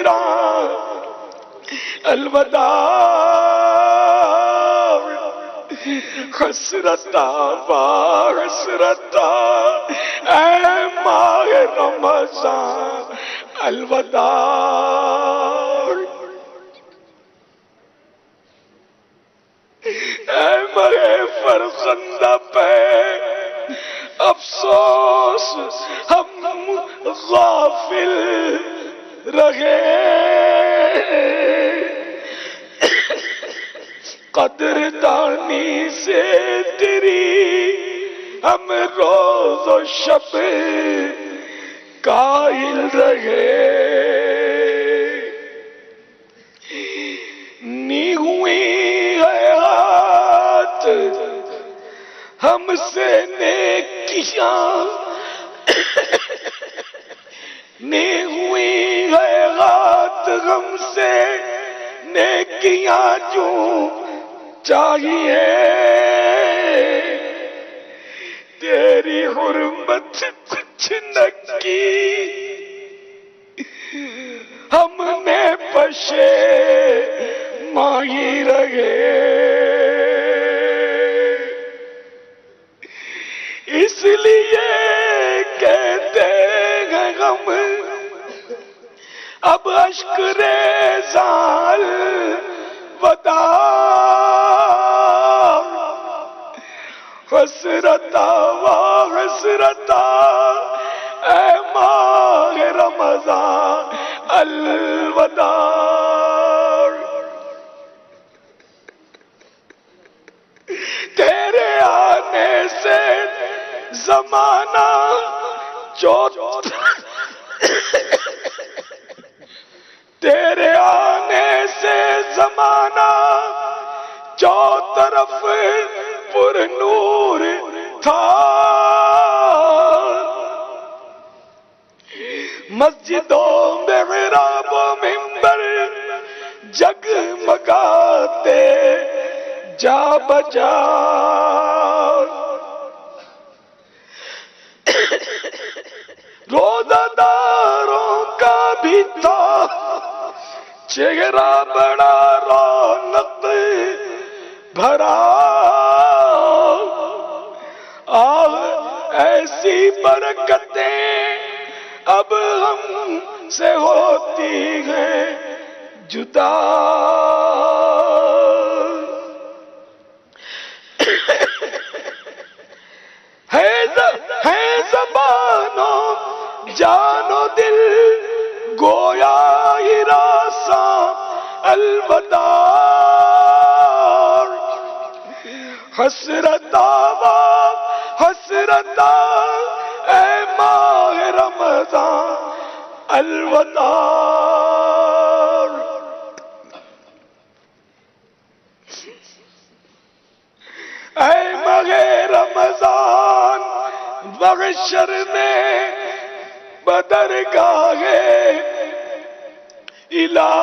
فراق الوداع حسرتا با حسرتا اے ماہ رمضان الوداع اے ماہ فرخندہ پہ افسوس ہم غافل رہے قدر دانی سے تیری ہم روز و شب قائل رہے نی ہوئی حیات ہم سے نیکیاں نی ہوئی حیات ہم سے نیکیاں جو چاہیے تیری حرمت کچھ نہ کی ہم نے پشے ماہی رہے اس لیے کہتے ہیں ہم اب اشک ریزان وداع حسرتا و حسرتا اے ماہ رمضان الوداع تیرے آنے سے زمانہ تیرے آنے سے زمانہ چوطرف پر نور تھا مسجدوں محراب و منبر جگمگاتے جا بجا روزہ داروں کا بھی تھا چہرہ بڑا رونق بھرا ایسی برکتیں اب ہم سے ہوتی ہیں جدا ہے زبانوں جان و دل گویا ہراساں الوداع حسرتا و حسرتا اے ماہ رمضان الوداع اے ماہ رمضان محشر میں بدرگاہ الہ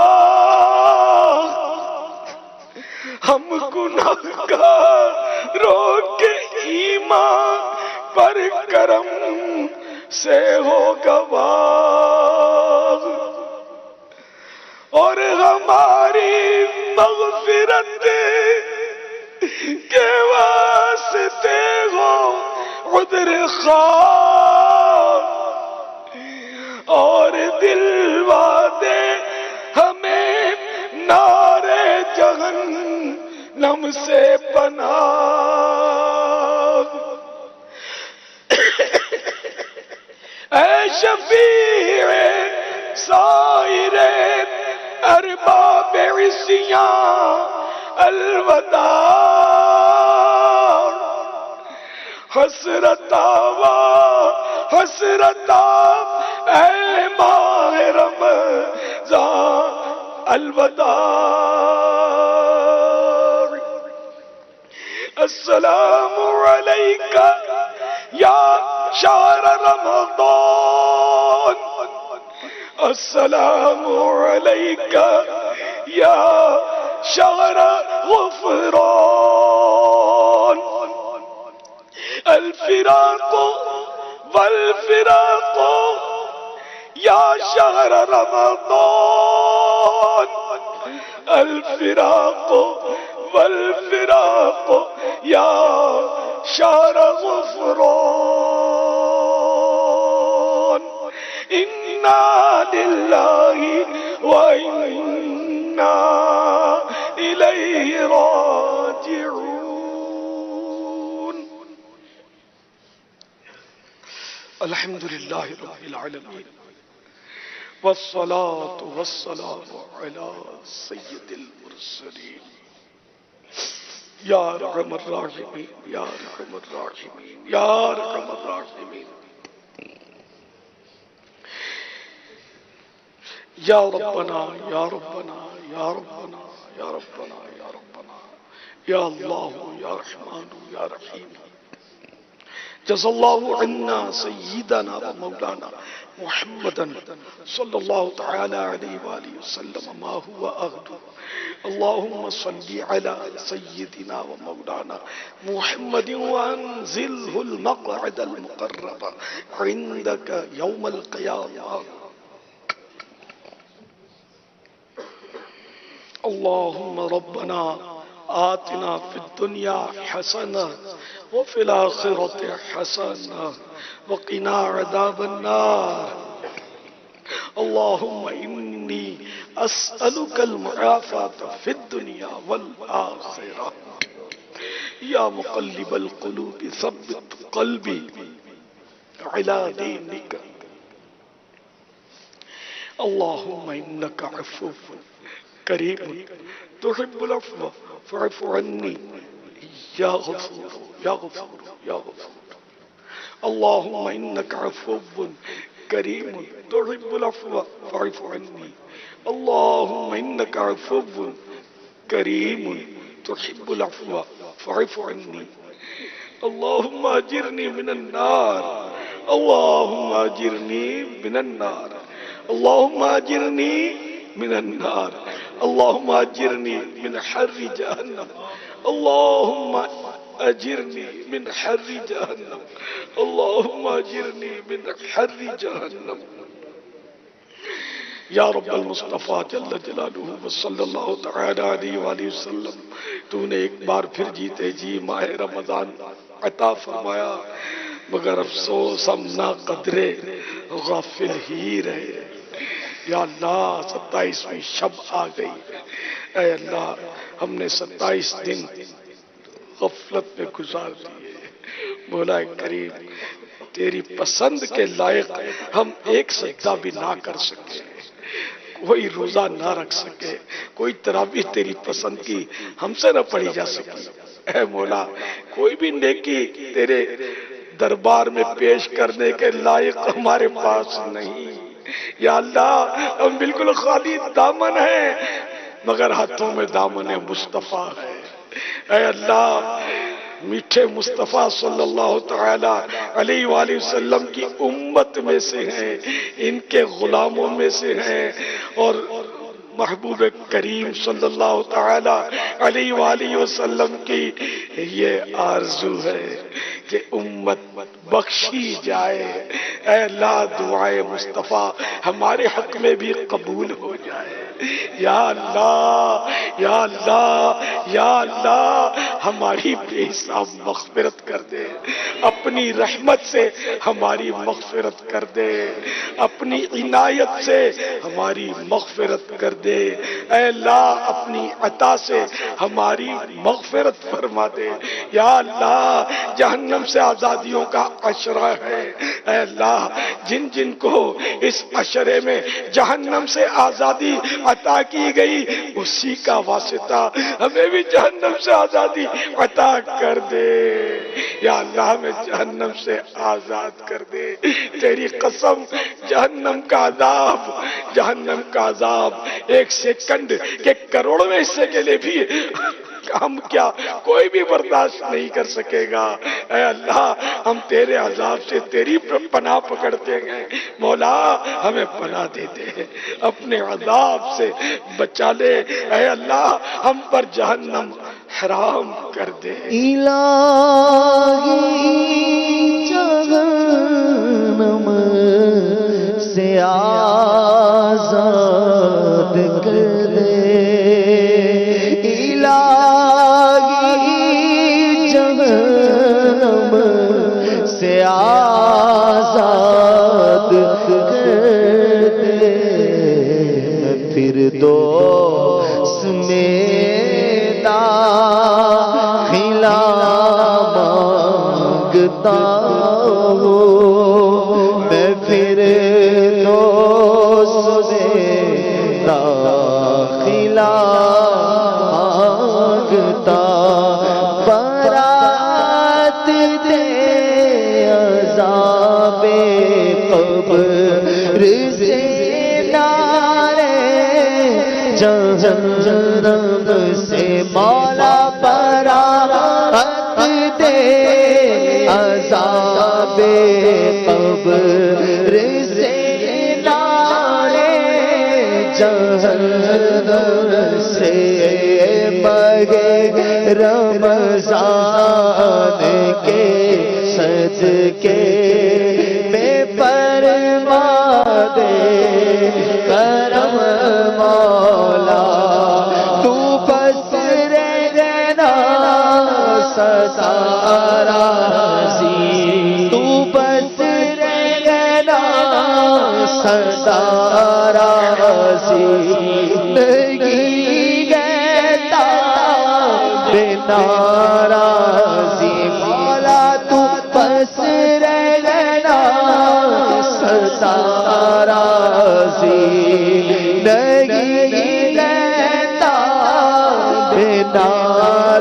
ہم گناہگاروں کے ایمان پر کرم سے ہو گواہ اور ہماری مغفرت کے واسطے ہو عذر خواہ اور دلوا دے ہمیں نار جہنم سے پناہ اے شفیع سائر ارباب عصیان الوداع حسرتا و حسرتا اے ماہ رمضان الوداع السلام علیکہ یا شہر رمضان السلام علیکہ یا شہر غفران الفراق والفراق یا شہر رمضان الفراق والفراق یا شہر غفران انا للہ وإنا إليه راجعون. الحمد لله رب العالمين والصلاة والسلام على سيد المرسلين يا أرحم الراحمين يا أرحم الراحمين يا أرحم الراحمين یا ربنا یا ربنا یا ربنا یا ربنا یا ربنا یا اللہ یا رحمان یا رحیم. جزا اللہ عنا سیدنا و مولانا محمدا صلی اللہ تعالی علیہ وآلہ وسلم ما هو اہل. اللہم صلی علی سیدنا و مولانا محمد وانزلہ المقعد المقرب عندک یوم القیامہ. اللهم ربنا آتنا في الدنيا حسنة وفي الآخرة حسنة وقنا عذاب النار. اللهم إني أسألك المعافاة في الدنيا والآخرة. يا مقلب القلوب ثبت قلبي على دينك. اللهم إنك عفو کریم تحب العفو فاعف عنی یا غفور یا غفور یا غفور. اللہم انک عفو کریم تحب العفو فاعف عنی. اللہم انک عفو کریم تحب العفو فاعف عنی. اللہم اجرنی من النار. اللہم اجرنی من النار. اللہم اجرنی من النار. اللهم اجرني من حر جهنم. اللهم اجرني من حر جهنم. اللهم اجرني من حر جهنم. یا رب المصطفیٰ جل جلالہ وصلی اللہ تعالی علیہ وآلہ وسلم، تو نے ایک بار پھر جیتے جی ماہ رمضان عطا فرمایا، مگر افسوس ہم نا قدرے غافل ہی رہے. یا اللہ 27ویں شب آ گئی. اے اللہ ہم نے 27 دن غفلت میں گزار دیے. مولا کریم تیری پسند کے لائق ہم ایک سجدہ بھی نہ کر سکے، کوئی روزہ نہ رکھ سکے، کوئی تراویح تیری پسند کی ہم سے نہ پڑھی جا سکی. اے مولا کوئی بھی نیکی تیرے دربار میں پیش کرنے کے لائق ہمارے پاس نہیں. یا اللہ ہم بالکل خالی دامن ہیں مگر ہاتھوں میں دامن مصطفیٰ ہے. اے اللہ میٹھے مصطفیٰ صلی اللہ تعالی علیہ وآلہ وسلم کی امت میں سے ہیں، ان کے غلاموں میں سے ہیں، اور محبوب کریم صلی اللہ تعالی علیہ وآلہ وسلم کی یہ آرزو ہے کہ امت بخشی جائے. اے اللہ دعائے مصطفیٰ ہمارے حق میں بھی قبول ہو جائے. یا اللہ یا اللہ یا اللہ ہماری بے حساب مغفرت کر دے. اپنی رحمت سے ہماری مغفرت کر دے. اپنی عنایت سے ہماری مغفرت کر دے. اے اللہ اپنی عطا سے ہماری مغفرت فرما دے. یا اللہ جہنم سے آزادیوں کا عشرہ ہے. اے اللہ جن جن کو اس عشرے میں جہنم سے آزادی عطا کی گئی اسی کا واسطہ ہمیں بھی جہنم سے آزادی عطا کر دے. یا اللہ ہمیں جہنم سے آزاد کر دے. تیری قسم جہنم کا عذاب ایک سیکنڈ کے کروڑویں حصے کے لیے بھی ہم کیا کوئی بھی برداشت نہیں کر سکے گا. اے اللہ ہم تیرے عذاب سے تیری پناہ پکڑتے ہیں. مولا ہمیں پناہ دے دے، اپنے عذاب سے بچا لے. اے اللہ ہم پر جہنم حرام کر دے. الہی جہنم سے جہنم سے آزاد کر دے، میں فردوس میں داخلہ مانگتا ہوں، میں فردوس میں داخلہ مانگتا، برات دے عذاب قبر سے، نارے جہنم سے، مولا برات دے عذاب قبر سے، نارے جہنم سے، مگے رمضان کے صدقے میں فرما دے کرم مولا، تو بس رہنا سدا راضی، تو بس رہنا سدا راضی، نہیں گہتا بنا راضی، مولا تو بس رہنا سدا راضی، نہیں گہتا بنا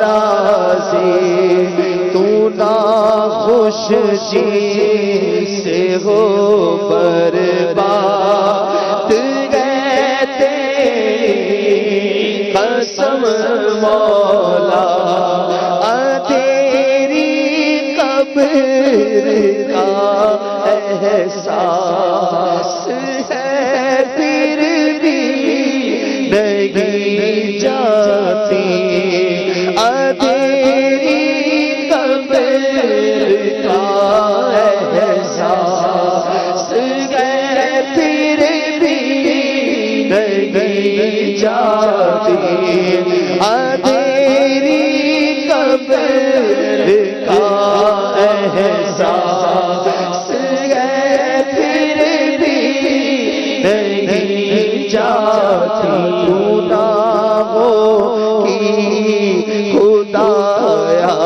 راضی، تو ناخوش جی سے ہو برباد گئے تیری قسم مولا، تیری قبر کا احساس ہے پھر بھی نہیں جاتی، تیری قبر کا احساس ہے پھر بھی نہیں جاتی، تیری قبر کا احساس ہے پھر بھی نہیں جاتی، گناہوں کی خدایا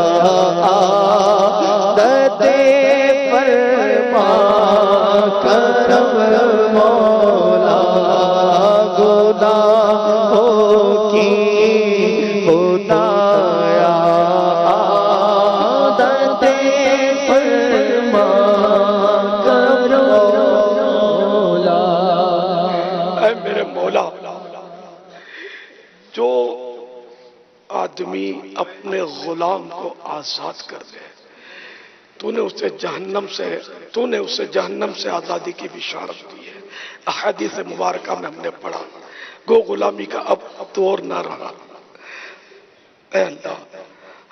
عادت فرما کرم مولا، گناہوں کی خدایا عادت فرما کرم مولا۔ اے میرے مولا، جو آدمی اپنے غلام کو آزاد کر دے، تو نے اسے جہنم سے آزادی کی بشارت دی ہے۔ احادیث مبارکہ میں ہم نے پڑھا، گو غلامی کا اب دور نہ رہا۔ اے اللہ،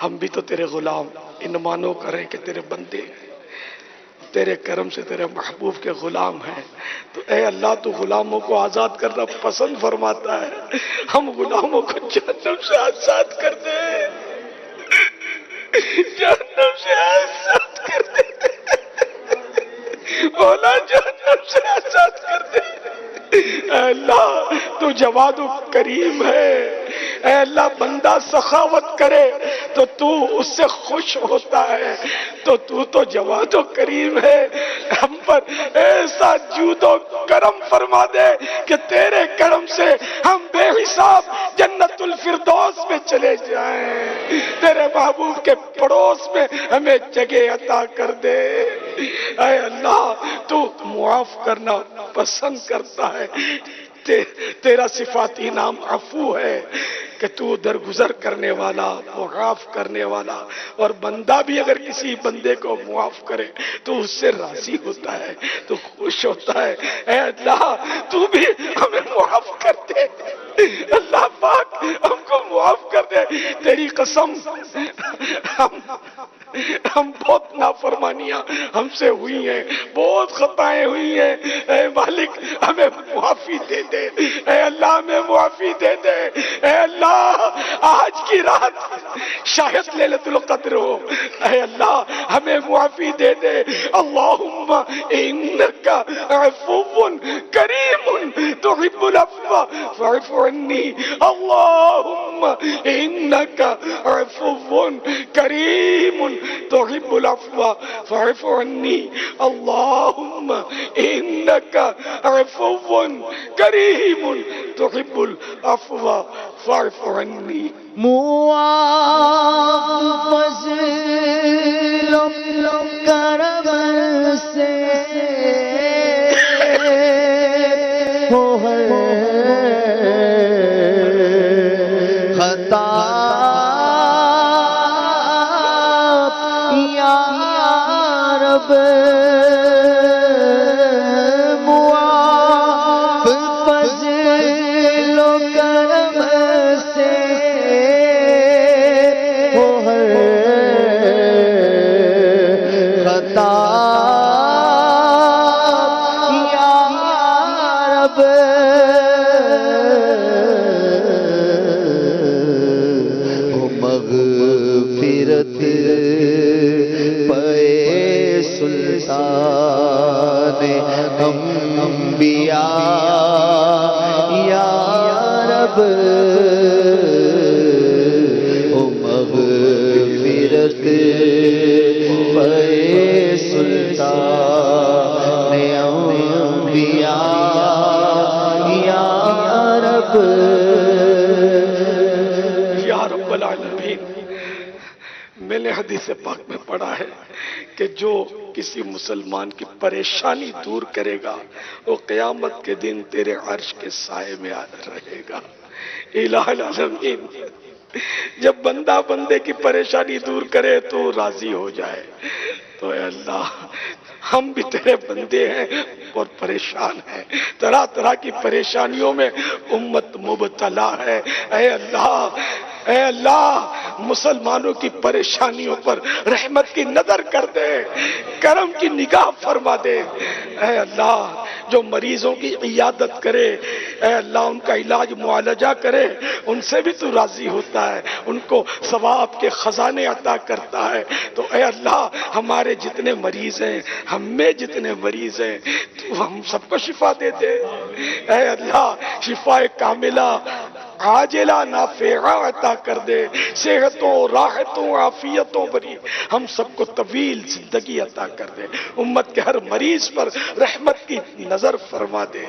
ہم بھی تو تیرے غلام ان مانو کریں کہ تیرے بندے ہیں، تیرے کرم سے تیرے محبوب کے غلام ہیں، تو اے اللہ تو غلاموں کو آزاد کرنا پسند فرماتا ہے، ہم غلاموں کو جہنم سے آزاد کر دے، جہنم سے آزاد کر دے مولا، جہنم سے آزاد کر دے۔ اے اللہ تو جواد و کریم ہے، اے اللہ بندہ سخاوت کرے تو تو اس سے خوش ہوتا ہے، تو جواد و کریم ہے، ہم پر ایسا جود و کرم فرما دے کہ تیرے کرم سے ہم بے حساب جنت الفردوس میں چلے جائیں، تیرے محبوب کے پڑوس میں ہمیں جگہ عطا کر دے۔ اے اللہ تو معاف کرنا پسند کرتا ہے، تیرا صفاتی نام عفو ہے کہ تو درگزر کرنے والا، معاف کرنے والا، اور بندہ بھی اگر کسی بندے کو معاف کرے تو اس سے راضی ہوتا ہے، تو خوش ہوتا ہے۔ اے اللہ تو بھی ہمیں معاف کر دے، اللہ پاک ہم کو معاف کر دے، تیری قسم ہم بہت نافرمانیاں ہم سے ہوئی ہیں، بہت خطائیں ہوئی ہیں، اے مالک ہمیں معافی دے دے، اے اللہ ہمیں معافی دے دے، اے اللہ آج کی رات شاید لیلۃ القدر ہو، اے اللہ ہمیں معافی دے دے۔ اللہم انک عفو کریم تحب العفو فاعف عنی، اللہم انک عفو کریم تحب العفو فاعف عنی، اللہم انک عفو کریم تحب العفو فاعف عنی۔ معاف فضل و کرم سے ہو ہر خطا یا رب، معاف فضل و کرم سے ہو ہر خطا یا رب، ہو مغفرت پے سلطان انبیاء یا رب، ہو مغفرت پے سلطان انبیاء یا رب۔ یا رب العالمین، میں نے حدیث پاک میں پڑھا ہے کہ جو کسی مسلمان کی پریشانی دور کرے گا وہ قیامت کے دن تیرے عرش کے سائے میں رہے گا۔ الہ العالمین، جب بندہ بندے کی پریشانی دور کرے تو راضی ہو جائے، تو اے اللہ ہم بھی تیرے بندے ہیں اور پریشان ہیں، طرح طرح کی پریشانیوں میں امت مبتلا ہے۔ اے اللہ مسلمانوں کی پریشانیوں پر رحمت کی نظر کر دے، کرم کی نگاہ فرما دے۔ اے اللہ جو مریضوں کی عیادت کرے، اے اللہ ان کا علاج معالجہ کرے، ان سے بھی تو راضی ہوتا ہے، ان کو ثواب کے خزانے عطا کرتا ہے۔ تو اے اللہ ہمارے جتنے مریض ہیں، ہم میں جتنے مریض ہیں، تو ہم سب کو شفا دے دے۔ اے اللہ شفا کاملہ عاجلہ نافعہ عطا کر دے، صحتوں راحتوں عافیتوں بری ہم سب کو طویل زندگی عطا کر دے، امت کے ہر مریض پر رحمت کی نظر فرما دے۔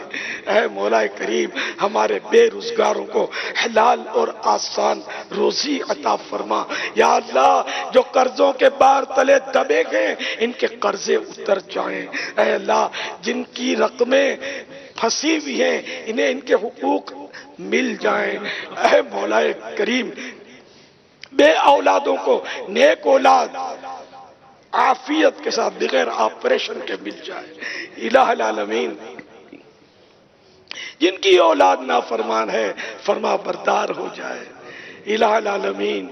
اے مولا کریم ہمارے بے روزگاروں کو حلال اور آسان روزی عطا فرما۔ یا اللہ جو قرضوں کے بار تلے دبے گئے ان کے قرضے اتر جائیں۔ اے اللہ جن کی رقمیں پھنسی ہوئی ہیں انہیں ان کے حقوق مل جائیں۔ اے مولا کریم بے اولادوں کو نیک اولاد عافیت کے ساتھ بغیر آپریشن کے مل جائے۔ الہ العالمین جن کی اولاد نافرمان ہے فرما بردار ہو جائے۔ الہ العالمین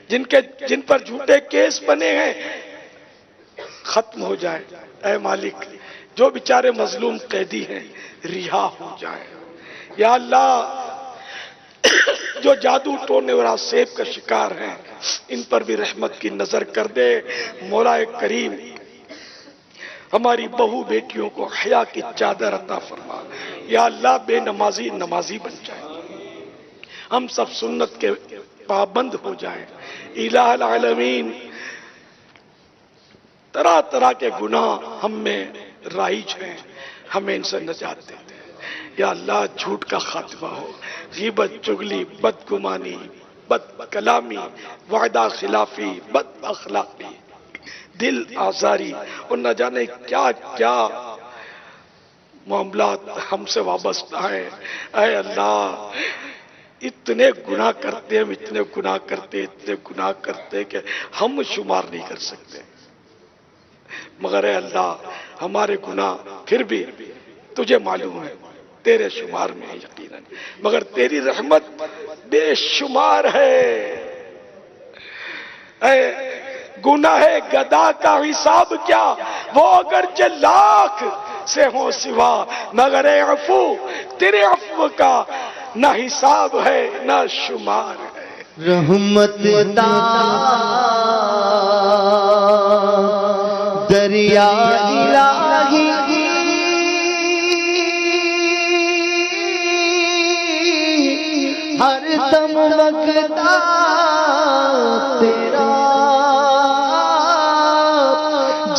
جن پر جھوٹے کیس بنے ہیں ختم ہو جائے۔ اے مالک جو بیچارے مظلوم قیدی ہیں رہا ہو جائے۔ یا اللہ جو جادو ٹونے اور سیب کا شکار ہیں ان پر بھی رحمت کی نظر کر دے۔ مولا کریم ہماری بہو بیٹیوں کو حیا کی چادر عطا فرما۔ یا اللہ بے نمازی نمازی بن جائے، ہم سب سنت کے پابند ہو جائیں۔ الہ العالمین طرح طرح کے گناہ ہم میں رائج ہیں، ہمیں ان سے نجات دے دے۔ یا اللہ جھوٹ کا خاتمہ ہو، غیبت چغلی بدگمانی بد کلامی وعدہ خلافی بد اخلاقی دل آزاری اور نہ جانے کیا کیا معاملات ہم سے وابستہ ہیں۔ اے اللہ اتنے گناہ کرتے ہم اتنے گناہ کرتے کہ ہم شمار نہیں کر سکتے، مگر اے اللہ ہمارے گناہ پھر بھی تجھے معلوم ہے، تیرے شمار میں یقیناً، مگر تیری رحمت بے شمار ہے۔ اے گناہ گدا کا حساب کیا، وہ اگرچہ لاکھ سے ہوں سوا، مگر اے عفو تیرے عفو کا نہ حساب ہے نہ شمار ہے۔ رحمت دا دریا الہی ہر دم وقتا تیرا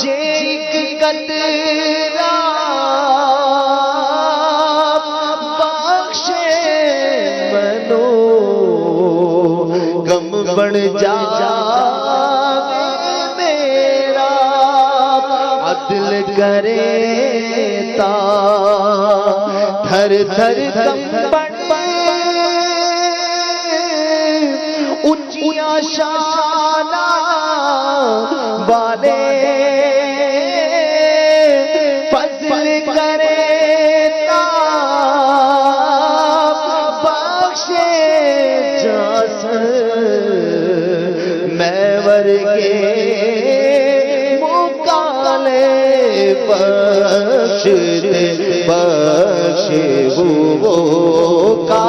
جے ایک قطرہ بخشے منو غم بڑھ جاوے میرا عدل کرے تا تھر تھر کمبن اونچیاں شاناں والے فضل کرے تا بخشے جاسر میں ورگے مکالے بخش دے بخش وہ کا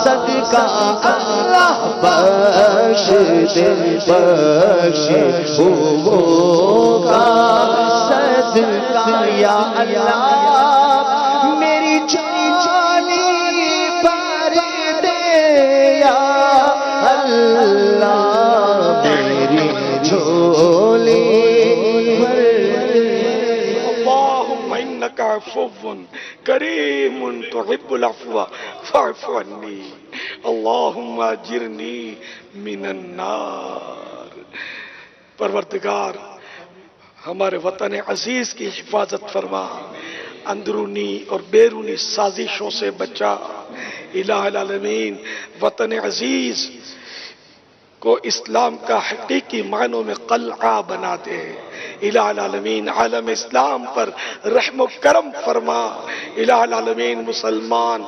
صدقہ اللہ بخش دے بخش وہ کا صدقہ یا اللہ میری جانی بھر دے یا اللہ میری جھولی بھر دے اللهم انك عفو کریم تحب العفو فاعف عني اللهم اجرنی من النار۔ پروردگار ہمارے وطن عزیز کی حفاظت فرما، اندرونی اور بیرونی سازشوں سے بچا۔ الہ العالمین وطن عزیز کو اسلام کا حقیقی معنوں میں قلعہ بنا دے۔ الہ العالمین عالم اسلام پر رحم و کرم فرما۔ الہ العالمین مسلمان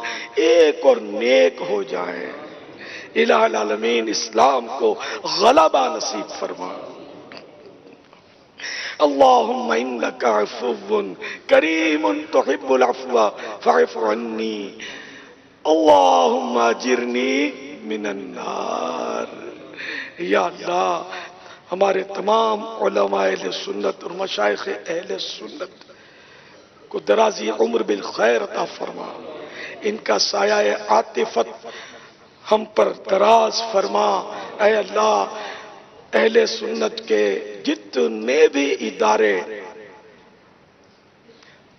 ایک اور نیک ہو جائیں۔ الہ العالمین اسلام کو غلبہ نصیب فرما۔ اللہم انکا عفو کریم تحب العفو فاعف عنی اللہم اجرنی من النار۔ یا اللہ ہمارے تمام علماء اہل سنت اور مشائخ اہل سنت کو درازی عمر بالخیر عطا فرما، ان کا سایہ عاطفت ہم پر دراز فرما۔ اے اللہ اہل سنت کے جتنے بھی ادارے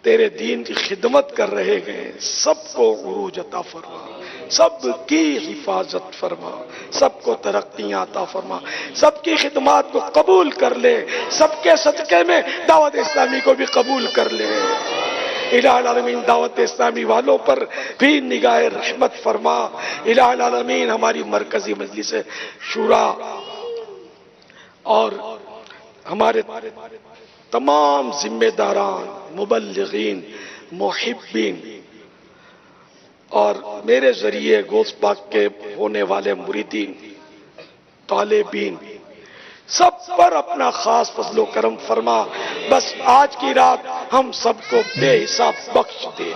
تیرے دین کی خدمت کر رہے ہیں سب کو عروج عطا فرما، سب کی حفاظت فرما، سب کو ترقیاں عطا فرما، سب کی خدمات کو قبول کر لے، سب کے صدقے میں دعوت اسلامی کو بھی قبول کر لے۔ الہ العالمین دعوت اسلامی والوں پر بھی نگاہ رحمت فرما۔ الہ العالمین ہماری مرکزی مجلس شورا اور ہمارے تمام ذمہ داران، مبلغین، محبین اور میرے ذریعے غوث پاک کے ہونے والے مریدین، طالبین، سب پر اپنا خاص فضل و کرم فرما۔ بس آج کی رات ہم سب کو بے حساب بخش دے،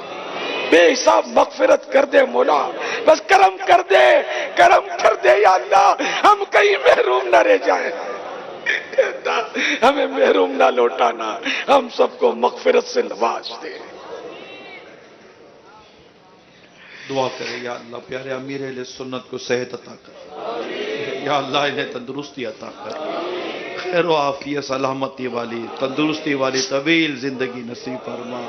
بے حساب مغفرت کر دے مولا، بس کرم کر دے، کرم کر دے یا اللہ، ہم کہیں محروم نہ رہ جائیں، ہمیں محروم نہ لوٹانا، ہم سب کو مغفرت سے نواز دے۔ دعا کرے یا اللہ پیارے امیر اہل سنت کو صحت عطا کر، یا اللہ انہیں تندرستی عطا کر، خیر و عافیت سلامتی والی تندرستی والی طویل زندگی نصیب فرما،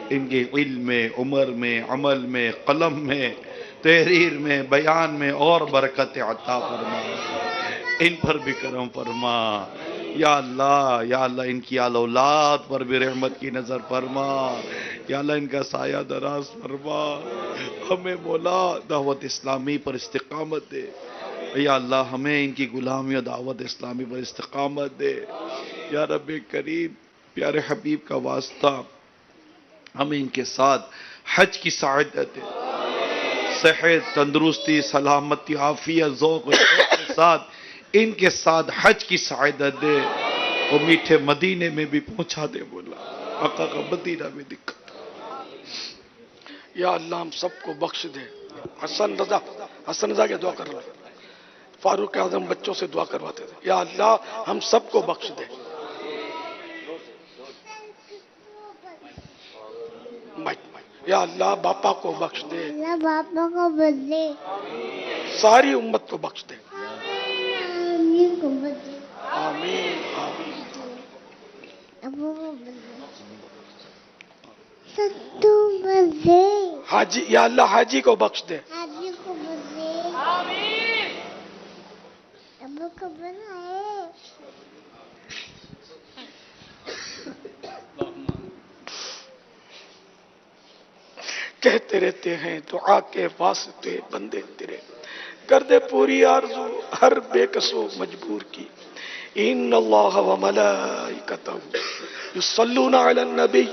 ان کے علم میں، عمر میں، عمل میں، قلم میں، تحریر میں، بیان میں اور برکت عطا فرما، ان پر بھی کرم فرما یا اللہ ان کی آل اولاد پر بھی رحمت کی نظر فرما، یا اللہ ان کا سایہ دراز فرما، ہمیں مولا دعوت اسلامی پر استقامت دے، یا اللہ ہمیں ان کی غلامی و دعوت اسلامی پر استقامت دے، یا رب کریم پیارے حبیب کا واسطہ ہمیں ان کے ساتھ حج کی سعادت دے، صحت، تندرستی، سلامتی، عافیت، ذوق و شوق کے ساتھ ان کے ساتھ حج کی سعادت دے، وہ میٹھے مدینے میں بھی پہنچا دے مولا، آقا کا مدینہ میں دکھا دے۔ یا اللہ ہم سب کو بخش دے۔ حسن رضا کی دعا کر لو۔ فاروق اعظم بچوں سے دعا کرواتے تھے، یا اللہ ہم سب کو بخش دے. یا اللہ باپا کو بخش دے، اللہ باپا کو بدلے، ساری امت کو بخش دے. امین کو بدلے، آمین آمین. ابو کو بدلے، ستو بدلے، حاجی، یا اللہ حاجی کو بخش دے. حاجی کو بدلے، ابو کو بنائے. کہتے رہتے ہیں دعا کے واسطے بندے تیرے، کر دے پوری آرزو ہر بے کسو مجبور کی. ان اللہ و ملائکتہ یصلون علی النبی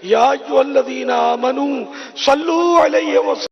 یا ایھا الذین آمنوا صلوا علیہ وسلم